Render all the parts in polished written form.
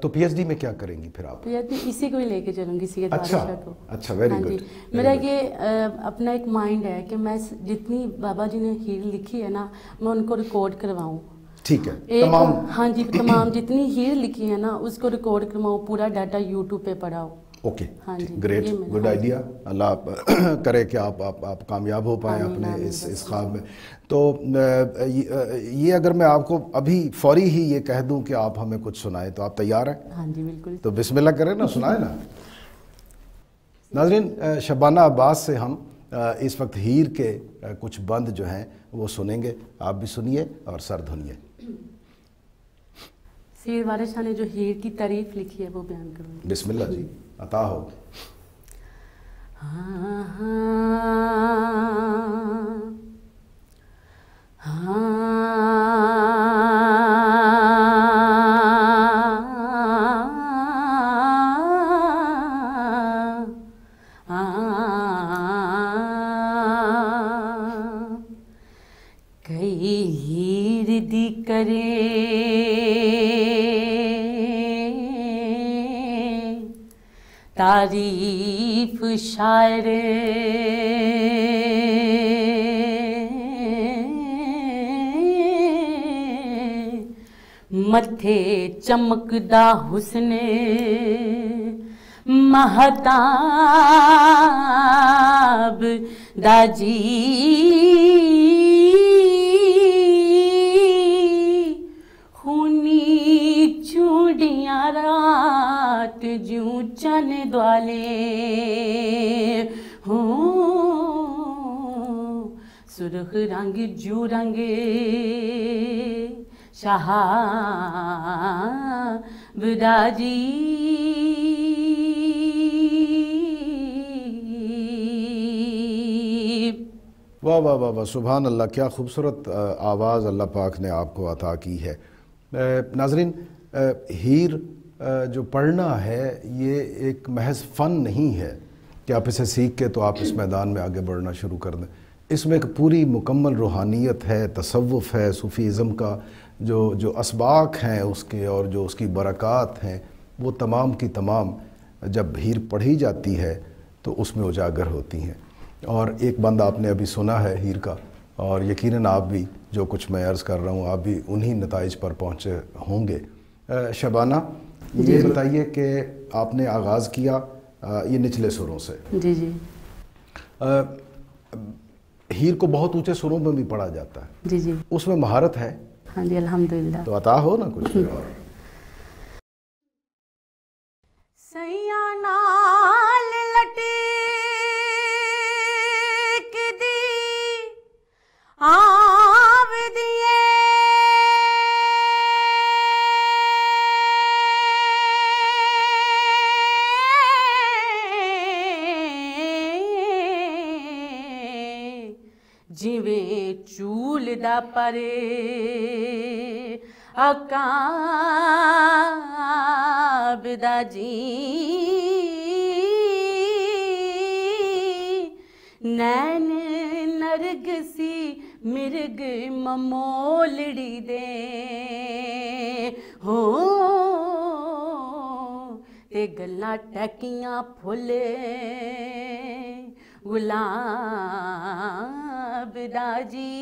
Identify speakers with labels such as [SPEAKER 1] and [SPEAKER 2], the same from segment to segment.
[SPEAKER 1] تو P H D میں کیا کریں گی پھر آپ؟
[SPEAKER 2] پی ایچ ڈی اسی کو ہی لے کے چلوں گی، سید بادشاہ کو.
[SPEAKER 1] اچھا ویری گڈ.
[SPEAKER 2] میرا یہ اپنا ایک مائنڈ ہے کہ میں جتنی بابا جی نے ہیر لکھی ہے نا میں ان کو ریکارڈ کرواؤں.
[SPEAKER 1] ٹھیک ہے
[SPEAKER 2] تمام. ہاں جی تمام جتنی ہیر لکھی ہے نا اس کو ریکارڈ کرواؤں، پورا ڈاٹا یوٹیوب پہ پڑھاؤ.
[SPEAKER 1] Okay great, good idea. اللہ کرے کہ آپ کامیاب ہو پائیں اپنے اس خواب میں. تو یہ اگر میں آپ کو ابھی فوری ہی یہ کہہ دوں کہ آپ ہمیں کچھ سنائیں تو آپ تیار ہیں؟
[SPEAKER 2] ہاں جی بالکل.
[SPEAKER 1] تو بسم اللہ کریں نا، سنائیں نا. ناظرین شبانہ عباس سے ہم اس وقت ہیر کے کچھ بند جو ہیں وہ سنیں گے، آپ بھی سنیے اور سر دھنیے.
[SPEAKER 2] سید وارث شاہ نے جو ہیر کی تعریف لکھی ہے وہ بیان کروں گی.
[SPEAKER 1] بسم اللہ جی، عطا ہو.
[SPEAKER 2] کئی ہیر دی کرے تعریف شاعر متھے چمکدا حسن مہتاب دا جی خونی چوڑیاں رات جوں چن دوالے ہوں سرخ رنگ جو رنگ شہاب دا جی.
[SPEAKER 1] واہ واہ واہ واہ، سبحان اللہ، کیا خوبصورت آواز اللہ پاک نے آپ کو عطا کی ہے. ناظرین ہیر جو پڑھنا ہے یہ ایک محض فن نہیں ہے کہ آپ اسے سیکھ کے تو آپ اس میدان میں آگے بڑھنا شروع کر دیں. اس میں ایک پوری مکمل روحانیت ہے، تصوف ہے، صوفیزم کا جو اسباق ہیں اس کے اور جو اس کی برکات ہیں وہ تمام کی تمام جب ہیر پڑھی جاتی ہے تو اس میں اجاگر ہوتی ہیں. اور ایک بند آپ نے ابھی سنا ہے ہیر کا، اور یقیناً آپ بھی جو کچھ میں عرض کر رہا ہوں آپ بھی انہی نتائج پر پہنچے ہوں گے. شبانہ یہ بتائیے کہ آپ نے آغاز کیا یہ نچلے سروں سے.
[SPEAKER 2] جی جی.
[SPEAKER 1] ہیر کو بہت اونچے سروں میں بھی پڑھا جاتا ہے.
[SPEAKER 2] جی جی.
[SPEAKER 1] اس میں مہارت ہے؟
[SPEAKER 2] ہاں جی الحمدللہ.
[SPEAKER 1] تو عطا ہو نا کچھ.
[SPEAKER 2] سیاں نال لٹک دی آودیے جویں چول دا پرے عقاب دا جی نین نرگسی مرگ ممولڑی دے ہو تے گلاں ٹیکیاں پھولے گلاب دا جی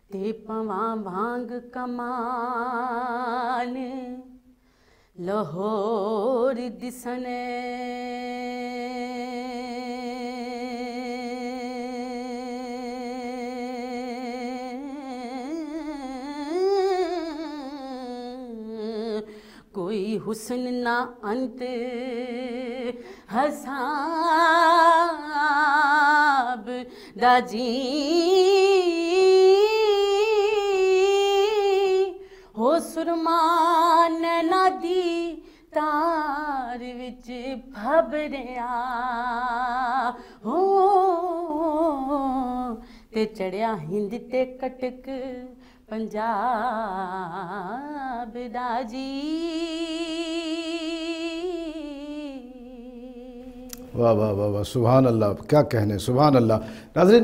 [SPEAKER 2] تے پواں بھانگ کمان لاہور دسن کوئی حسن نہ انت حساب دا جی ہو سرمان نادی تار وچ بھبریا ہو تے چڑھیا ہند تے کٹک پنجاب دا جی.
[SPEAKER 1] واہ واہ واہ واہ، سبحان اللہ، کیا کہنے، سبحان اللہ. ناظرین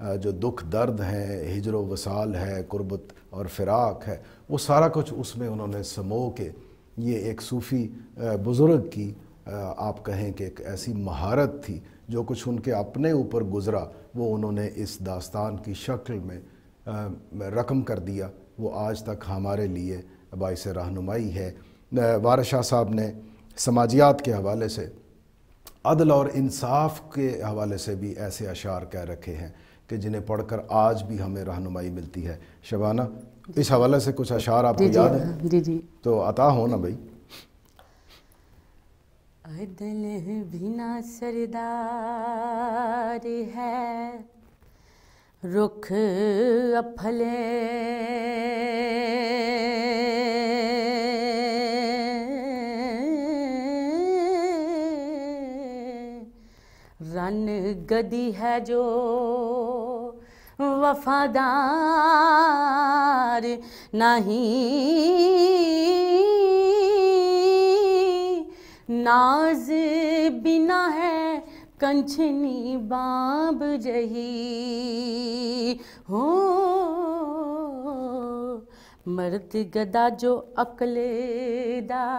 [SPEAKER 1] جو دکھ درد ہیں، ہجر و وصال ہے، قربت اور فراق ہے، وہ سارا کچھ اس میں انہوں نے سمو کے یہ ایک صوفی بزرگ کی آپ کہیں کہ ایک ایسی مہارت تھی، جو کچھ ان کے اپنے اوپر گزرا وہ انہوں نے اس داستان کی شکل میں رقم کر دیا، وہ آج تک ہمارے لیے باعث رہنمائی ہے۔ وارث شاہ صاحب نے سماجیات کے حوالے سے، عدل اور انصاف کے حوالے سے بھی ایسے اشعار کہہ رکھے ہیں کہ جنہیں پڑھ کر آج بھی ہمیں رہنمائی ملتی ہے۔ شبانہ، اس حوالے سے کچھ اشعار آپ کو یاد ہیں؟
[SPEAKER 2] جی جی
[SPEAKER 1] تو عطا ہو نا بھائی۔
[SPEAKER 2] عدل بنا سردار ہے، رخ اپھلے رن گدی ہے جو وفادار نہیں، ناز بنا ہے کنچنی باب جہی ہو، مرد گدا جو عقل دا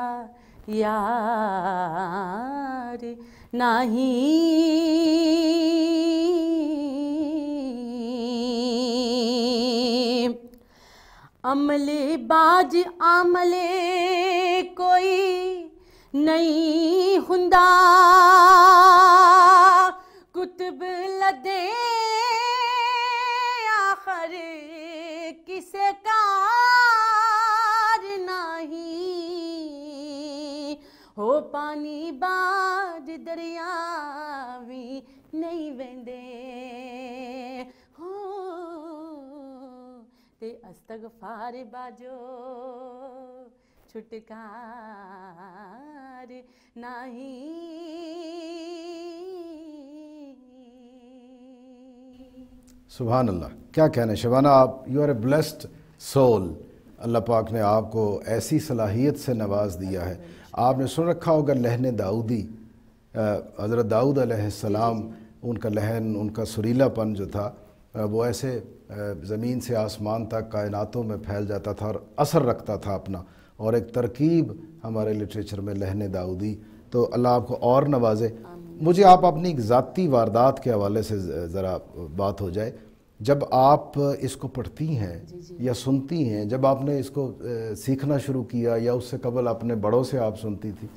[SPEAKER 2] یار نہیں، عمل باج عمل کوئی نہیں ہندا، کتب لدے آخر کسے کار نہیں، ہو پانی باج دریاوی نہیں ویندے ہو، تے استغفار باجو چھٹکار نہیں۔
[SPEAKER 1] سبحان اللہ، کیا کہنے شبانہ، آپ you are a blessed soul. اللہ پاک نے آپ کو ایسی صلاحیت سے نواز دیا ہے۔ آپ نے سن رکھا ہوگا لہن داؤدی، حضرت داؤد علیہ السلام، ان کا لہن، ان کا سریلا پن جو تھا وہ ایسے زمین سے آسمان تک کائناتوں میں پھیل جاتا تھا اور اثر رکھتا تھا اپنا، اور ایک ترکیب ہمارے لٹریچر میں لہن داؤدی۔ تو اللہ آپ کو اور نوازے۔ مجھے آپ اپنی ایک ذاتی واردات کے حوالے سے ذرا بات ہو جائے، جب آپ اس کو پڑھتی ہیں یا سنتی ہیں، جب آپ نے اس کو سیکھنا شروع کیا یا اس سے قبل اپنے بڑوں سے آپ سنتی تھی،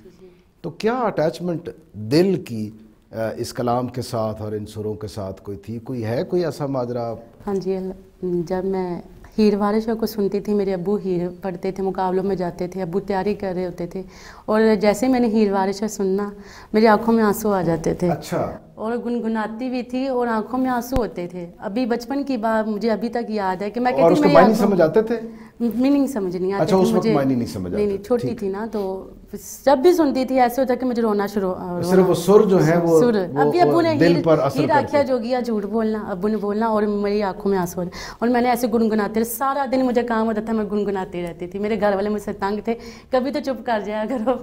[SPEAKER 1] تو کیا اٹیچمنٹ دل کی اس کلام کے ساتھ اور ان سروں کے ساتھ کوئی تھی؟ کوئی ہے کوئی ایسا ماجرا؟
[SPEAKER 2] ہاں جی، جب میں ہیر وارث شاہ کو سنتی تھی، میرے ابو ہیر پڑھتے تھے، مقابلوں میں جاتے تھے، ابو تیاری کر رہے ہوتے تھے، اور جیسے میں نے ہیر وارث شاہ سننا، میری آنکھوں میں آنسو آ جاتے تھے۔
[SPEAKER 1] اچھا۔
[SPEAKER 2] اور گنگناتی بھی تھی اور آنکھوں میں آنسو ہوتے تھے۔ ابھی بچپن کی بات مجھے ابھی تک یاد ہے کہ میں کہتی
[SPEAKER 1] تھی معنی سمجھ آتے تھے؟
[SPEAKER 2] میننگ سمجھ نہیں آتے
[SPEAKER 1] اچھا، اس وقت
[SPEAKER 2] مجھے،
[SPEAKER 1] معنی نہیں سمجھ آتے؟
[SPEAKER 2] نہیں، چھوٹی تھی نا، تو جب بھی سنتی تھی ایسے ہوتا کہ مجھے رونا شروع،
[SPEAKER 1] صرف وہ سر جو ہے وہ
[SPEAKER 2] ابھی ابو نے
[SPEAKER 1] دل پر اثر
[SPEAKER 2] ہیر آکھیا جوگیا جھوٹ بولنا، ابو نے بولنا، اور میری آنکھوں میں آنسو، اور میں نے ایسے گنگناتے سارا دن، مجھے کام ہوتا تھا میں گنگناتی رہتی تھی۔ میرے گھر والے مجھ سے تنگ تھے، کبھی تو چپ کر جایا کرو،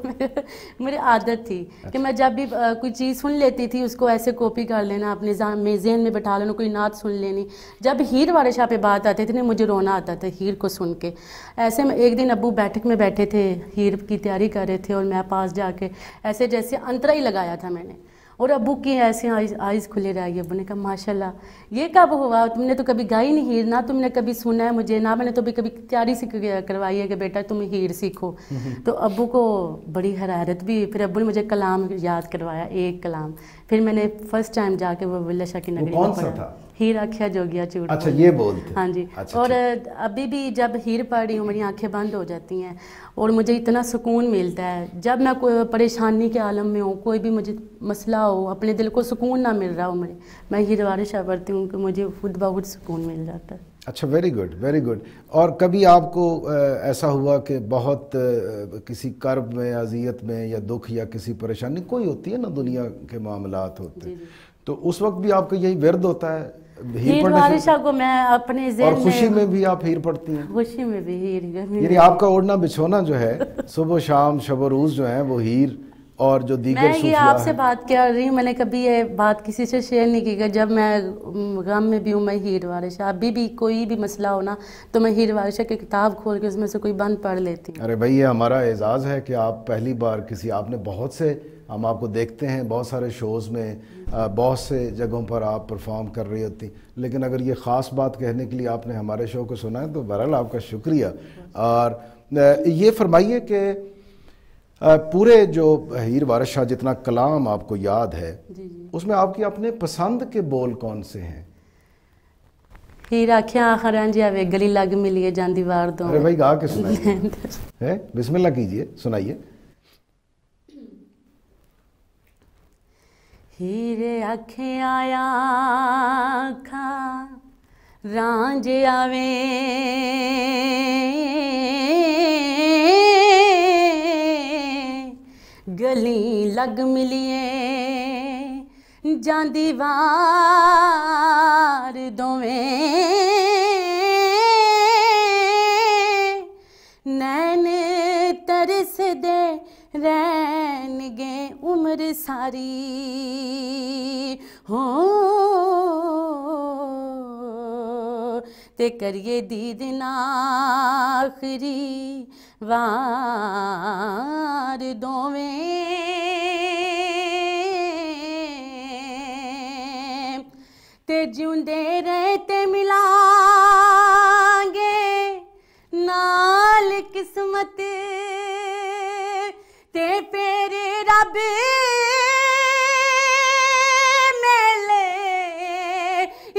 [SPEAKER 2] میری عادت تھی کہ میں جب بھی کوئی چیز سن لیتی تھی اس کو ایسے کاپی کر لینا، اپنے ذہن میں بٹھا لینا، کوئی نعت سن لینی۔ جب ہیر وارث شاہ پہ بات آتی تھی نا، مجھے رونا آتا تھا ہیر کو سن کے۔ ایسے میں ایک دن ابو بیٹھک میں بیٹھے تھے، ہیر کی تیاری کر رہے تھے، اور میں پاس جا کے ایسے جیسے انترا ہی لگایا تھا میں نے، اور ابو کی ایسے آئیز کھلے رہ گئی۔ ابو نے کہا ماشاءاللہ یہ کب ہوا، تم نے تو کبھی گائی نہیں ہیر، نہ تم نے کبھی سنا ہے مجھے، نہ میں نے تو کبھی تیاری کروائی ہے کہ بیٹا تم ہیر سیکھو۔ تو ابو کو بڑی حیرت بھی، پھر ابو نے مجھے کلام یاد کروایا، ایک کلام، پھر میں نے فرسٹ ٹائم جا کے وہ بلّہ شاہ کی نگری میں پڑھا، ہیر آکھیا جوگیا جھوٹ۔
[SPEAKER 1] اچھا، یہ بولتے؟
[SPEAKER 2] ہاں جی۔ اور ابھی بھی جب ہیر پڑھ رہی ہوں میری آنکھیں بند ہو جاتی ہیں، اور مجھے اتنا سکون ملتا ہے جب میں کوئی پریشانی کے عالم میں ہوں، کوئی بھی مجھے مسئلہ ہو، اپنے دل کو سکون نہ مل رہا ہو، میں ہیر وارث شاہ پڑھتی ہوں کہ مجھے خود بخود سکون مل جاتا ہے۔
[SPEAKER 1] اچھا، ویری گڈ، ویری گڈ۔ اور کبھی آپ کو ایسا ہوا کہ بہت کسی کرب میں، اذیت میں، یا دکھ یا کسی پریشانی کوئی ہوتی ہے نا، دنیا کے معاملات ہوتے ہیں، تو اس وقت بھی آپ کا یہی ورد ہوتا ہے
[SPEAKER 2] ہیر وارث شاہ کو میں اپنے ذہن میں،
[SPEAKER 1] اور خوشی میں بھی آپ ہیر پڑھتی ہیں؟
[SPEAKER 2] خوشی میں بھی ہیر،
[SPEAKER 1] یعنی آپ کا اوڑھنا بچھونا جو ہے صبح و شام، شب و روز جو ہے وہ ہیر اور جو دیگر
[SPEAKER 2] میں یہ آپ سے
[SPEAKER 1] صوفیاء
[SPEAKER 2] بات کر رہی ہوں، میں نے کبھی یہ بات کسی سے شیئر نہیں کی کہ جب میں غم میں بھی ہوں میں ہیر وارثہ، ابھی بھی کوئی بھی مسئلہ ہونا تو میں ہیر وارثہ کی کتاب کھول کے اس میں سے کوئی بند پڑھ لیتی ہوں۔
[SPEAKER 1] ارے بھائی یہ ہمارا اعزاز ہے کہ آپ پہلی بار آپ نے بہت سے، ہم آپ کو دیکھتے ہیں بہت سارے شوز میں، بہت سے جگہوں پر آپ پرفارم کر رہی ہوتی، لیکن اگر یہ خاص بات کہنے کے لیے آپ نے ہمارے شو کو سنا ہے تو بہرحال آپ کا شکریہ۔ اور یہ فرمائیے کہ پورے جو ہیر وارث شاہ جتنا کلام آپ کو یاد ہے اس میں آپ کی اپنے پسند کے بول کون سے ہیں؟
[SPEAKER 2] ہیر آکھیاں آخراں جی آوے گلی لگ ملیے جاندی وار دوں۔
[SPEAKER 1] ارے بھائی گا کے سنائیے، بسم اللہ کیجئے، سنائیے۔
[SPEAKER 2] ہیر آکھیاں آکھاں رانج آوے گلی لگ ملیے جاندی وار دوویں نین ترس دے رہن گے عمر ساری ہو تے کریے دید آخری وار دوویں تے جیوندے رہتے ملان گے نال قسمت تے پھر رب میلے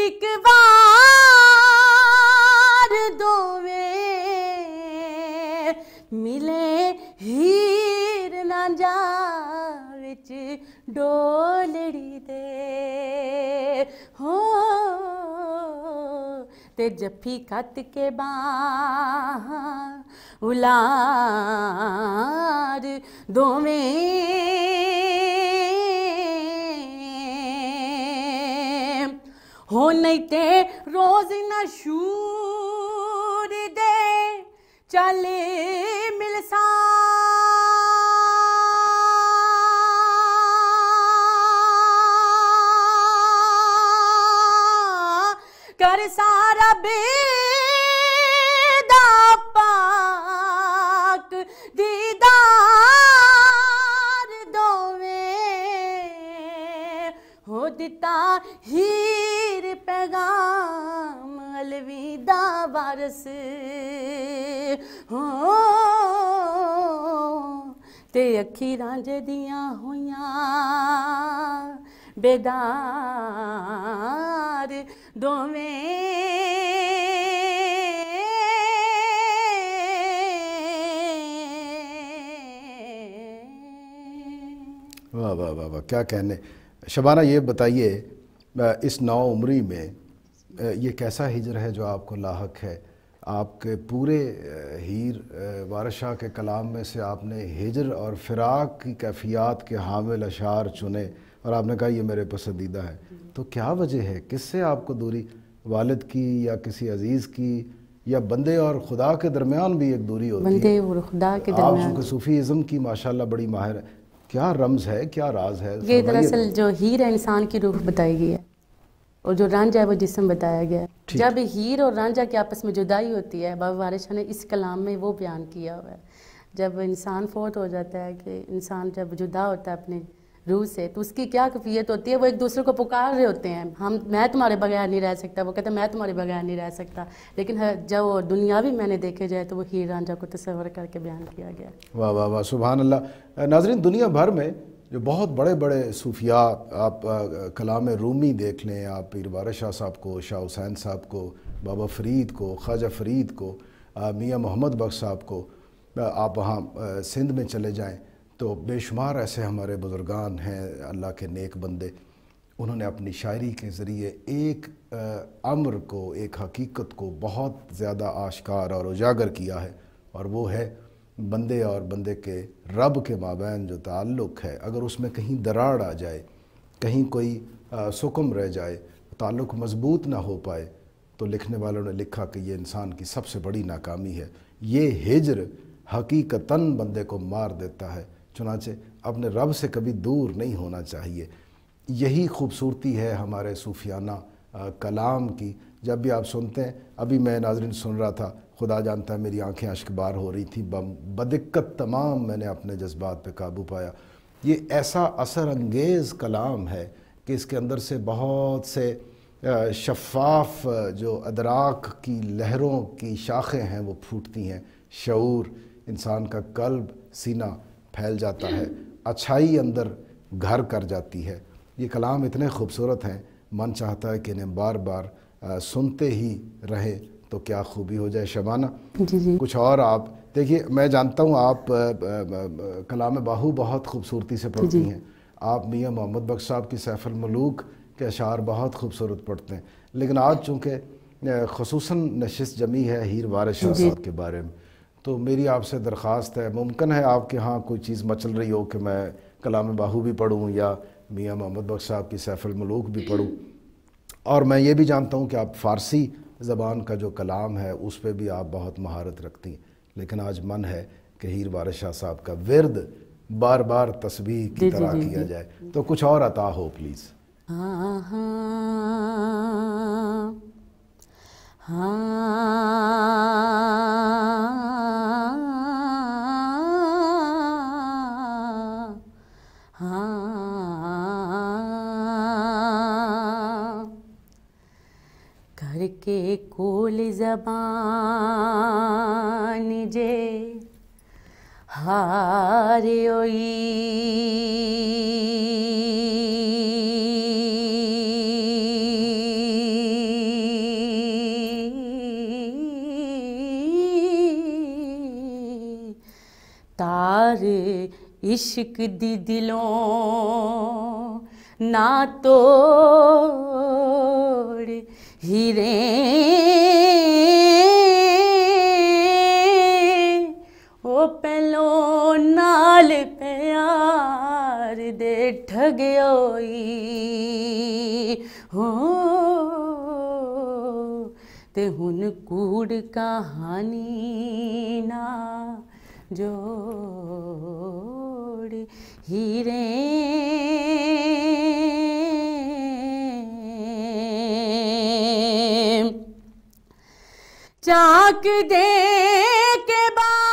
[SPEAKER 2] ایک بار دوویں ملے ہیر رانجھا وچ ڈولڑی دے ہو تے جفی کت کے باہاں الار دوویں ہو نہیں تے روز نہ شور دے چل ملساں کر سارا بیدا پاک دیدار دوویں ہو دتا ہیر پیغام الوداع وارث ہو تے اکھی رانجھ دیاں ہویاں بیدار دوویں
[SPEAKER 1] واہ واہ واہ واہ، کیا کہنے۔ شبانہ یہ بتائیے اس نو عمری میں یہ کیسا ہجر ہے جو آپ کو لاحق ہے؟ آپ کے پورے ہیر وارث شاہ کے کلام میں سے آپ نے ہجر اور فراق کی کیفیات کے حامل اشعار چنے اور آپ نے کہا یہ میرے پسندیدہ ہے، تو کیا وجہ ہے؟ کس سے آپ کو دوری؟ والد کی یا کسی عزیز کی یا بندے اور خدا کے درمیان بھی ایک دوری ہوتی ہے؟
[SPEAKER 2] بندے اور خدا کے
[SPEAKER 1] آپ
[SPEAKER 2] درمیان
[SPEAKER 1] چونکہ صوفی ازم کی ماشاءاللہ بڑی ماہر ہے، کیا رمز ہے، کیا راز ہے؟
[SPEAKER 2] یہ دراصل جو ہیر ہے انسان کی روح بتائی گئی ہے اور جو رانجھا ہے وہ جسم بتایا گیا ہے۔ جب ہیر اور رانجھا کی آپس میں جدائی ہوتی ہے، بابا وارث شاہ نے اس کلام میں وہ بیان کیا ہوا ہے۔ جب انسان فوت ہو جاتا ہے کہ انسان جب جدا ہوتا ہے اپنے روح سے تو اس کی کیا کیفیت ہوتی ہے؟ وہ ایک دوسرے کو پکار رہے ہوتے ہیں، میں تمہارے بغیر نہیں رہ سکتا، وہ کہتا ہے میں تمہارے بغیر نہیں رہ سکتا، لیکن جب وہ دنیاوی میں نے دیکھے جائے تو وہ ہیر رانجھا کو تصور کر کے بیان کیا گیا۔
[SPEAKER 1] واہ واہ واہ، سبحان اللہ۔ ناظرین، دنیا بھر میں جو بہت بڑے بڑے صوفیاء، آپ کلام رومی دیکھ لیں، آپ پیر وارث شاہ صاحب کو، شاہ حسین صاحب کو، بابا فرید کو، خواجہ فرید کو، میاں محمد بخش صاحب کو، آپ وہاں سندھ میں چلے جائیں تو بے شمار ایسے ہمارے بزرگان ہیں، اللہ کے نیک بندے، انہوں نے اپنی شاعری کے ذریعے ایک امر کو، ایک حقیقت کو بہت زیادہ آشکار اور اجاگر کیا ہے، اور وہ ہے بندے اور بندے کے رب کے مابین جو تعلق ہے، اگر اس میں کہیں دراڑ آ جائے، کہیں کوئی سکم رہ جائے، تعلق مضبوط نہ ہو پائے، تو لکھنے والوں نے لکھا کہ یہ انسان کی سب سے بڑی ناکامی ہے، یہ ہجر حقیقتاً بندے کو مار دیتا ہے۔ چنانچہ اپنے رب سے کبھی دور نہیں ہونا چاہیے۔ یہی خوبصورتی ہے ہمارے صوفیانہ کلام کی۔ جب بھی آپ سنتے ہیں، ابھی میں ناظرین سن رہا تھا، خدا جانتا ہے میری آنکھیں اشک بار ہو رہی تھیں، بدقت تمام میں نے اپنے جذبات پہ قابو پایا۔ یہ ایسا اثر انگیز کلام ہے کہ اس کے اندر سے بہت سے شفاف جو ادراک کی لہروں کی شاخیں ہیں وہ پھوٹتی ہیں، شعور، انسان کا قلب، سینہ پھیل جاتا ہے، اچھائی اندر گھر کر جاتی ہے۔ یہ کلام اتنے خوبصورت ہیں، من چاہتا ہے کہ انہیں بار بار سنتے ہی رہیں تو کیا خوبی ہو جائے۔ شبانہ
[SPEAKER 2] جی
[SPEAKER 1] کچھ اور آپ دیکھیے، میں جانتا ہوں آپ کلام باہو بہت خوبصورتی سے پڑھتی ہیں، آپ میاں محمد بخش صاحب کی سیف الملوک کے اشعار بہت خوبصورت پڑھتے ہیں، لیکن آج چونکہ خصوصاً نشست جمی ہے ہیر وارث شاہ صاحب کے بارے میں، تو میری آپ سے درخواست ہے، ممکن ہے آپ کے ہاں کوئی چیز مچل رہی ہو کہ میں کلام باہو بھی پڑھوں یا میاں محمد بخش صاحب کی سیف الملوک بھی پڑھوں، اور میں یہ بھی جانتا ہوں کہ آپ فارسی زبان کا جو کلام ہے اس پہ بھی آپ بہت مہارت رکھتی ہیں، لیکن آج من ہے کہ ہیر وارث شاہ صاحب کا ورد بار بار تسبیح کی طرح کیا جائے، تو کچھ اور عطا ہو پلیز۔
[SPEAKER 2] ہاں ہاں ہاں ہاں کر کے کول زبان جے ہار تار عشق دی دلوں نہ توڑ ہیرے او پہلو نال پیار دے ٹھگیوئی ہو تے ہن کوڑ کہانی نا جوڑ ہیرے چاک دے کے باغی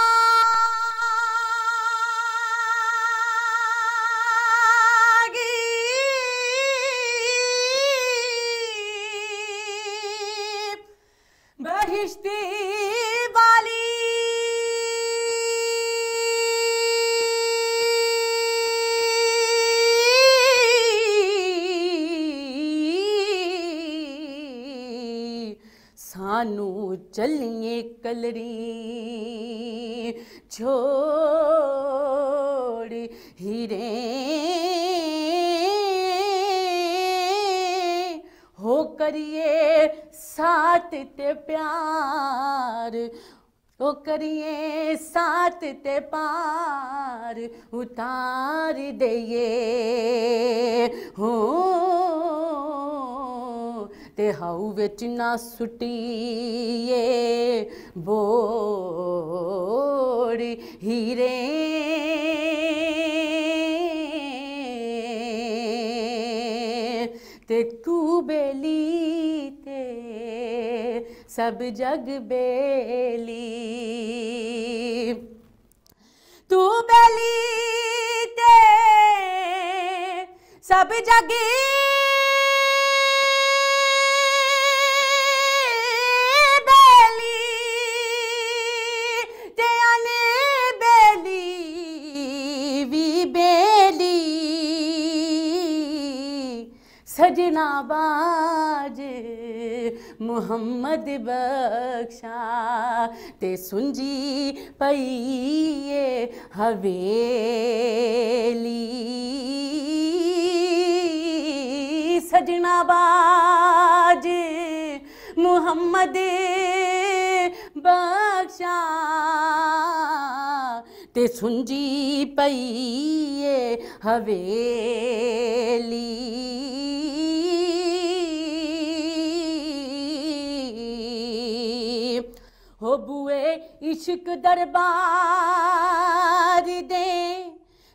[SPEAKER 2] بہشتی والی سانو چلیے کلری چھوڑ ہیرے ہو کریے ساتھ تے پیار او کریے ساتھ تے پار اتار دئیے ہو تے ہاؤ وچ نہ سٹیے بوڑ ہیرے تے تو بیلی تے سب جگ بیلی تو بیلی تے سب جگ سجنا باج محمد بخشا تے سنجی پئیے حویلی سجنا باج محمد بخشا تے سنجی پئیے حویلی ہو بوئے عشق دربار دے